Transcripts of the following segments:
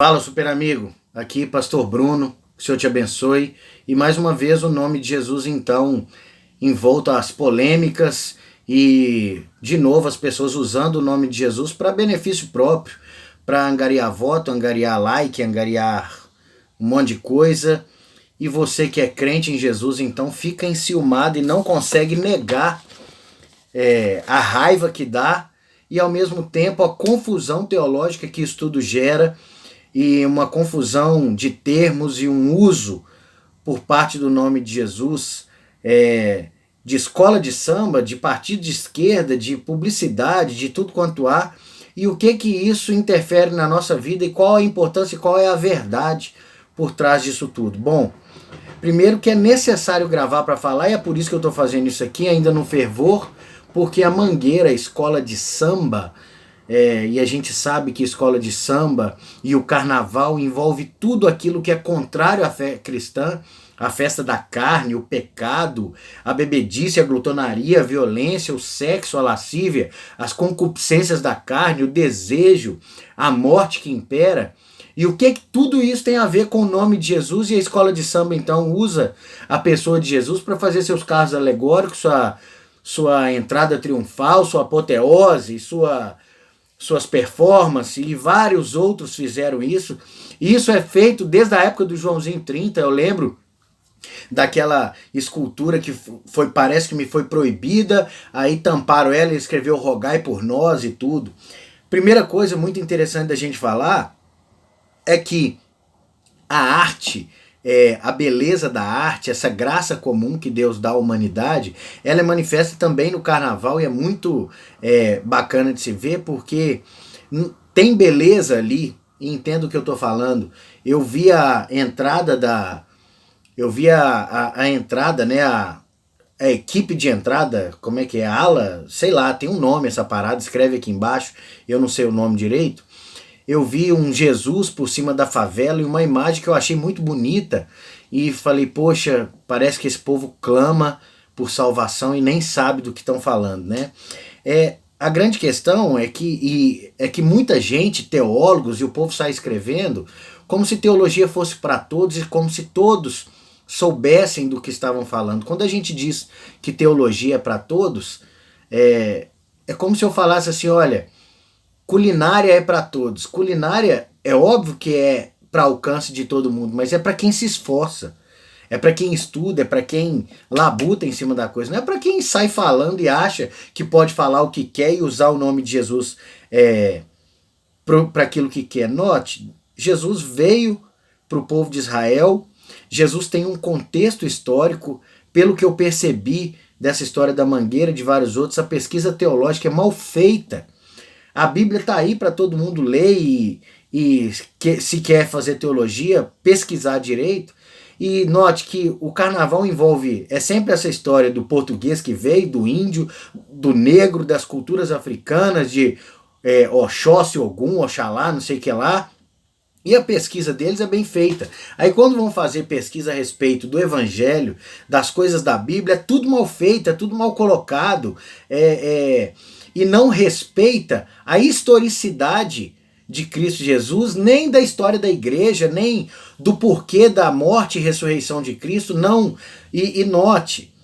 Fala, super amigo. Aqui, Pastor Bruno. Que o Senhor te abençoe. E mais uma vez o nome de Jesus, então, envolto às polêmicas e, de novo, as pessoas usando o nome de Jesus para benefício próprio, para angariar voto, angariar like, angariar um monte de coisa. E você que é crente em Jesus, então, fica enciumado e não consegue negar a raiva que dá e, ao mesmo tempo, a confusão teológica que isso tudo gera e uma confusão de termos e um uso por parte do nome de Jesus de escola de samba, de partido de esquerda, de publicidade, de tudo quanto há, e o que isso interfere na nossa vida e qual a importância e qual é a verdade por trás disso tudo. Bom, primeiro que é necessário gravar para falar, e é por isso que eu estou fazendo isso aqui, ainda no fervor, porque a Mangueira, a escola de samba, e a gente sabe que escola de samba e o carnaval envolve tudo aquilo que é contrário à fé cristã, a festa da carne, o pecado, a bebedice, a glutonaria, a violência, o sexo, a lascívia, as concupiscências da carne, o desejo, a morte que impera. E o que tudo isso tem a ver com o nome de Jesus? E a escola de samba então usa a pessoa de Jesus para fazer seus carros alegóricos, sua entrada triunfal, sua apoteose, suas performances, e vários outros fizeram isso. E isso é feito desde a época do Joãozinho 30. Eu lembro daquela escultura que parece que me foi proibida, aí tamparam ela e escreveu rogai por nós e tudo. Primeira coisa muito interessante da gente falar é que a arte, a beleza da arte, essa graça comum que Deus dá à humanidade, ela é manifesta também no carnaval e é muito bacana de se ver, porque tem beleza ali, e entendo o que eu estou falando. Eu vi a entrada a entrada, né, a equipe de entrada, como é que é? A ala, sei lá, tem um nome essa parada, escreve aqui embaixo, eu não sei o nome direito. Eu vi um Jesus por cima da favela e uma imagem que eu achei muito bonita e falei, poxa, parece que esse povo clama por salvação e nem sabe do que estão falando, né? A grande questão é que muita gente, teólogos e o povo sai escrevendo como se teologia fosse para todos e como se todos soubessem do que estavam falando. Quando a gente diz que teologia é para todos, é como se eu falasse assim, olha, culinária é para todos. Culinária é óbvio que é para alcance de todo mundo, mas é para quem se esforça. É para quem estuda, é para quem labuta em cima da coisa. Não é para quem sai falando e acha que pode falar o que quer e usar o nome de Jesus para aquilo que quer. Note, Jesus veio para o povo de Israel. Jesus tem um contexto histórico. Pelo que eu percebi dessa história da Mangueira e de vários outros, a pesquisa teológica é mal feita. A Bíblia está aí para todo mundo ler se quer fazer teologia, pesquisar direito. E note que o carnaval envolve, sempre essa história do português que veio, do índio, do negro, das culturas africanas, de Oxóssi, Ogum, Oxalá, não sei o que lá. E a pesquisa deles é bem feita. Aí quando vão fazer pesquisa a respeito do evangelho, das coisas da Bíblia, é tudo mal feito, é tudo mal colocado. E não respeita a historicidade de Cristo Jesus, nem da história da igreja, nem do porquê da morte e ressurreição de Cristo, não. E note,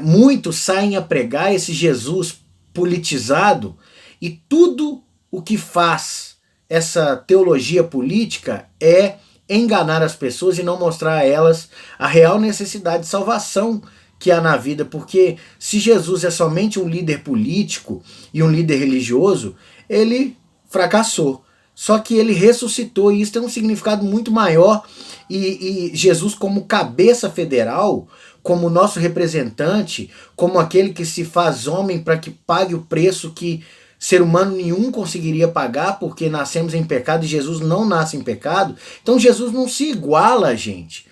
muitos saem a pregar esse Jesus politizado, e tudo o que faz essa teologia política é enganar as pessoas e não mostrar a elas a real necessidade de salvação que há na vida, porque se Jesus é somente um líder político e um líder religioso, ele fracassou. Só que ele ressuscitou, e isso tem um significado muito maior, e Jesus como cabeça federal, como nosso representante, como aquele que se faz homem para que pague o preço que ser humano nenhum conseguiria pagar, porque nascemos em pecado e Jesus não nasce em pecado. Então Jesus não se iguala a gente.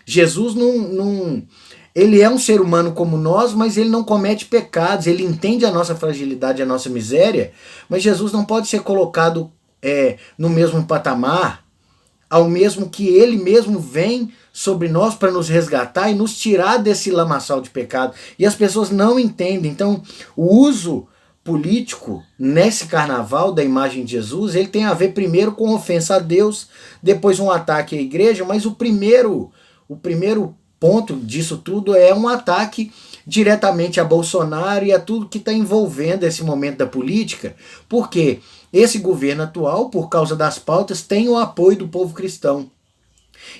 Jesus não ele é um ser humano como nós, mas ele não comete pecados, ele entende a nossa fragilidade, a nossa miséria, mas Jesus não pode ser colocado no mesmo patamar, ao mesmo que ele mesmo vem sobre nós para nos resgatar e nos tirar desse lamaçal de pecado. E as pessoas não entendem. Então, o uso político nesse carnaval da imagem de Jesus, ele tem a ver primeiro com ofensa a Deus, depois um ataque à igreja, mas o primeiro ponto disso tudo é um ataque diretamente a Bolsonaro e a tudo que está envolvendo esse momento da política, porque esse governo atual, por causa das pautas, tem o apoio do povo cristão.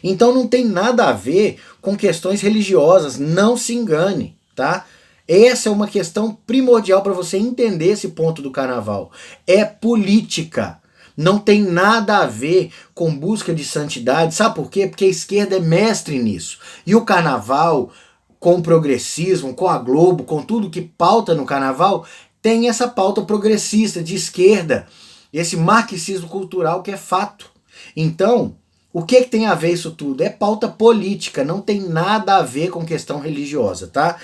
Então não tem nada a ver com questões religiosas, não se engane, tá? Essa é uma questão primordial para você entender esse ponto do carnaval. É política. Não tem nada a ver com busca de santidade. Sabe por quê? Porque a esquerda é mestre nisso. E o carnaval, com o progressismo, com a Globo, com tudo que pauta no carnaval, tem essa pauta progressista de esquerda. Esse marxismo cultural que é fato. Então, o que tem a ver isso tudo? É pauta política, não tem nada a ver com questão religiosa, tá?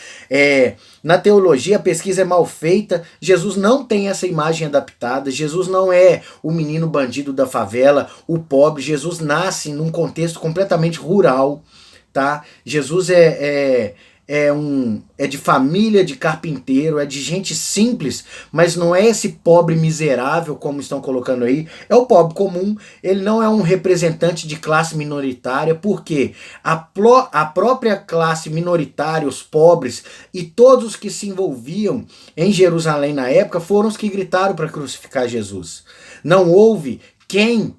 Na teologia a pesquisa é mal feita, Jesus não tem essa imagem adaptada, Jesus não é o menino bandido da favela, o pobre, Jesus nasce num contexto completamente rural, tá? Jesus é de família de carpinteiro, é de gente simples, mas não é esse pobre miserável como estão colocando aí, é o pobre comum. Ele não é um representante de classe minoritária, porque a própria classe minoritária, os pobres e todos os que se envolviam em Jerusalém na época foram os que gritaram para crucificar Jesus. Não houve quem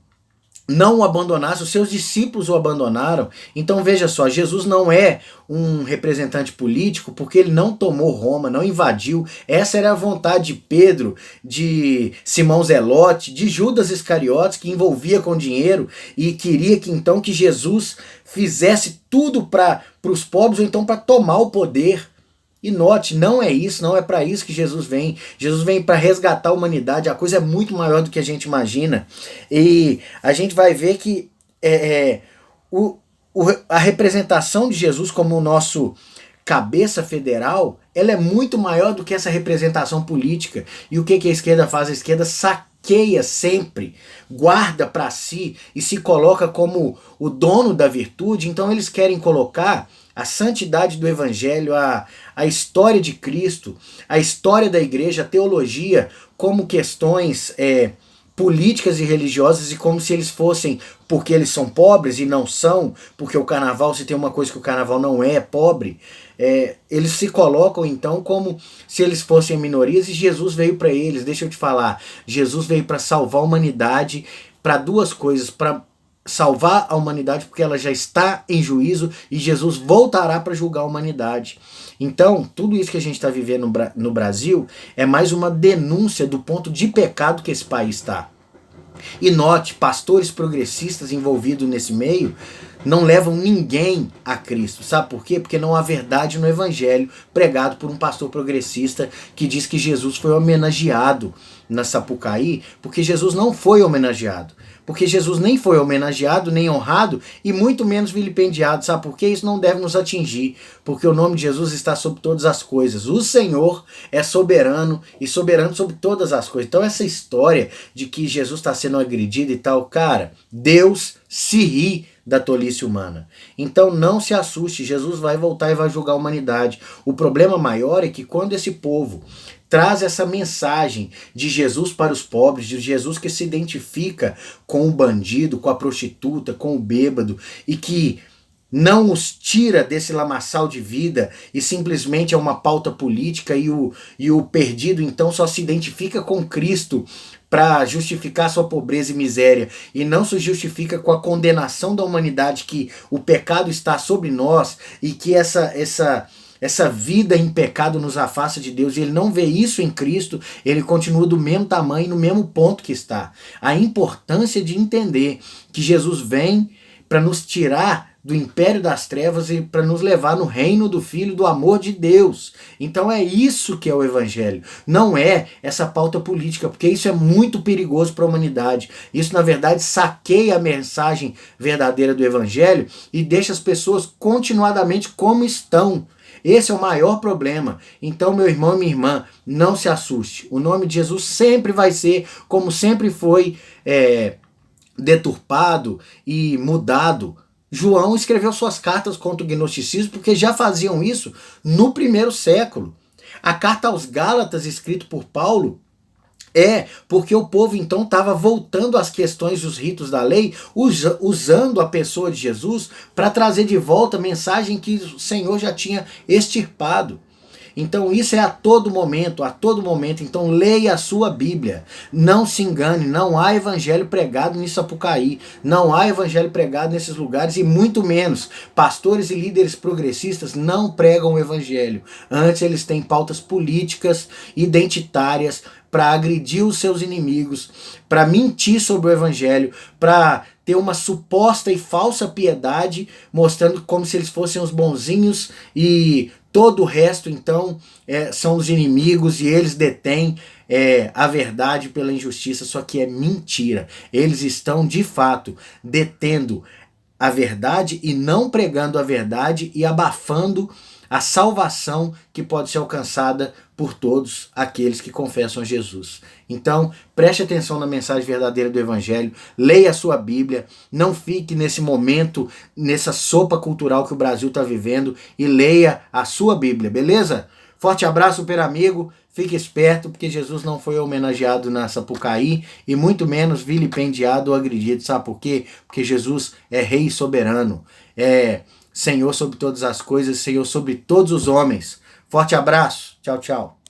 não o abandonasse, os seus discípulos o abandonaram. Então veja só, Jesus não é um representante político porque ele não tomou Roma, não invadiu. Essa era a vontade de Pedro, de Simão Zelote, de Judas Iscariotes, que envolvia com dinheiro e queria que então que Jesus fizesse tudo para os pobres ou então para tomar o poder. E note, não é isso, não é para isso que Jesus vem. Jesus vem para resgatar a humanidade, a coisa é muito maior do que a gente imagina. E a gente vai ver que a representação de Jesus como o nosso cabeça federal, ela é muito maior do que essa representação política. E o que a esquerda faz? A esquerda saqueia sempre, guarda para si e se coloca como o dono da virtude. Então eles querem colocar a santidade do evangelho, a história de Cristo, a história da igreja, a teologia, como questões políticas e religiosas, e como se eles fossem, porque eles são pobres e não são, porque o carnaval, se tem uma coisa que o carnaval não é pobre, eles se colocam então como se eles fossem minorias, e Jesus veio para eles. Deixa eu te falar, Jesus veio para salvar a humanidade, para duas coisas, para salvar a humanidade porque ela já está em juízo e Jesus voltará para julgar a humanidade. Então, tudo isso que a gente está vivendo no Brasil é mais uma denúncia do ponto de pecado que esse país está. E note, pastores progressistas envolvidos nesse meio não levam ninguém a Cristo. Sabe por quê? Porque não há verdade no evangelho pregado por um pastor progressista que diz que Jesus foi homenageado na Sapucaí, porque Jesus não foi homenageado. Porque Jesus nem foi homenageado, nem honrado, e muito menos vilipendiado. Sabe por quê? Isso não deve nos atingir, porque o nome de Jesus está sobre todas as coisas. O Senhor é soberano, e soberano sobre todas as coisas. Então essa história de que Jesus está sendo agredido e tal, cara, Deus se ri da tolice humana. Então não se assuste, Jesus vai voltar e vai julgar a humanidade. O problema maior é que quando esse povo traz essa mensagem de Jesus para os pobres, de Jesus que se identifica com o bandido, com a prostituta, com o bêbado, e que não os tira desse lamaçal de vida e simplesmente é uma pauta política, e o perdido então só se identifica com Cristo para justificar sua pobreza e miséria, e não se justifica com a condenação da humanidade, que o pecado está sobre nós e que essa vida em pecado nos afasta de Deus, e ele não vê isso em Cristo, ele continua do mesmo tamanho, no mesmo ponto que está. A importância de entender que Jesus vem para nos tirar do império das trevas e para nos levar no reino do Filho, do amor de Deus. Então é isso que é o evangelho, não é essa pauta política, porque isso é muito perigoso para a humanidade. Isso na verdade saqueia a mensagem verdadeira do evangelho e deixa as pessoas continuadamente como estão. Esse é o maior problema. Então, meu irmão e minha irmã, não se assuste. O nome de Jesus sempre vai ser, como sempre foi, deturpado e mudado. João escreveu suas cartas contra o gnosticismo porque já faziam isso no primeiro século. A carta aos Gálatas, escrita por Paulo, é porque o povo então estava voltando às questões dos ritos da lei, usando a pessoa de Jesus para trazer de volta a mensagem que o Senhor já tinha extirpado. Então isso é a todo momento, a todo momento. Então leia a sua Bíblia. Não se engane, não há evangelho pregado em Sapucaí, não há evangelho pregado nesses lugares e muito menos pastores e líderes progressistas não pregam o evangelho. Antes eles têm pautas políticas, identitárias, para agredir os seus inimigos, para mentir sobre o evangelho, para ter uma suposta e falsa piedade, mostrando como se eles fossem os bonzinhos e todo o resto, então, são os inimigos e eles detêm a verdade pela injustiça, só que é mentira. Eles estão, de fato, detendo a verdade e não pregando a verdade e abafando a salvação que pode ser alcançada por todos aqueles que confessam Jesus. Então, preste atenção na mensagem verdadeira do Evangelho, leia a sua Bíblia, não fique nesse momento, nessa sopa cultural que o Brasil está vivendo e leia a sua Bíblia, beleza? Forte abraço, super amigo, fique esperto, porque Jesus não foi homenageado na Sapucaí e muito menos vilipendiado ou agredido, sabe por quê? Porque Jesus é rei soberano, Senhor sobre todas as coisas, Senhor sobre todos os homens. Forte abraço. Tchau, tchau.